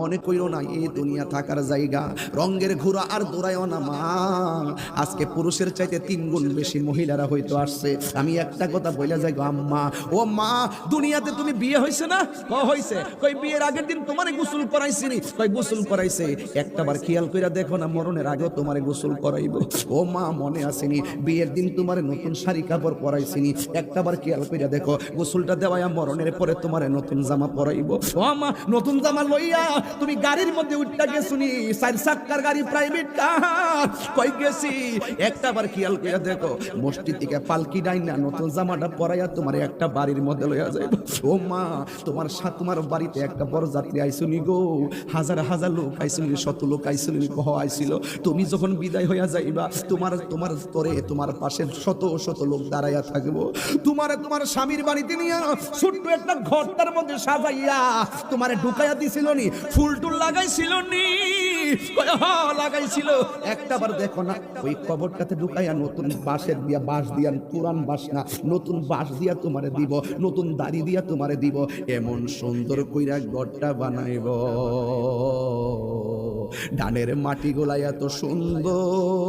মনে কইরো না এই দুনিয়া থাকার জায়গা, রঙের ঘোড়া আর দৌড়ায়ও না মা। আজকে পুরুষের চাইতে 3 গুণ বেশি মহিলারা হয়তো আসছে। আমি একটা কথা বইলা যাই গো আম্মা, ও মা, দুনিয়াতে তুমি বিয়ে হইছে না? হইছে। কই বিয়ের আগের দিন তোমারে গোসল করাইছিনি? কই গোসল করাইছে। একটাবার খেয়াল কইরা দেখো না, মরণের আগেও তোমারে গোসল করাইবো। ও মা, মনে আসেনি বিয়ের দিন তোমারে নতুন শাড়ি কাপড় পরাইছিনি? একটাবার খেয়াল কইরা দেখো, গোসলটা দেওয়ায়া মরণের পরে তোমারে নতুন জামা পরাইবো। ও মা, নতুন জামা লইয়া তুমি গাড়ির মধ্যে উঠটা গেছুনি, 4 চাক্কার গাড়ি, প্রাইভেট কার, কই গেছি? একটাবার খেয়াল কইরা দেখো, মসজিদ থেকে পালকি ডাইনা নতুন জামাটা পরাইয়া তোমার একটা বাড়ির মধ্যে লইয়া যাইব। ও মা, তোমার বাড়িতে একটা বরযাত্রী আইছুনি গো, হাজার হাজার লোক আইছুনি, শত লোক আইছুনি, কহ আইছিল। তুমি যখন বিদায় হইয়া যাইবা, তোমার তরে তোমার পাশে শত শত লোক দাঁড়াইয়া থাকবো। তোমার স্বামীর বাড়িতে নিয়ে ছোট্ট একটা ঘরটার মধ্যে সাজাইয়া তোমারে ঢুকাইয়া দিছিল নি, ফুল টুল লাগাইছিল নি? লাগাইছিল। একটাবার দেখো না, ওই কবরটাতে ঢুকাইয়া নতুন বাঁশের দিয়া, বাঁশ দিয়া, পুরান বাঁশ না, নতুন বাঁশ দিয়া তোমারে দিব, নতুন দাড়ি দিয়া তোমারে দিব, এমন সুন্দর কইরা ঘরটা বানাইব। ডানের মাটি গোলা এত সুন্দর।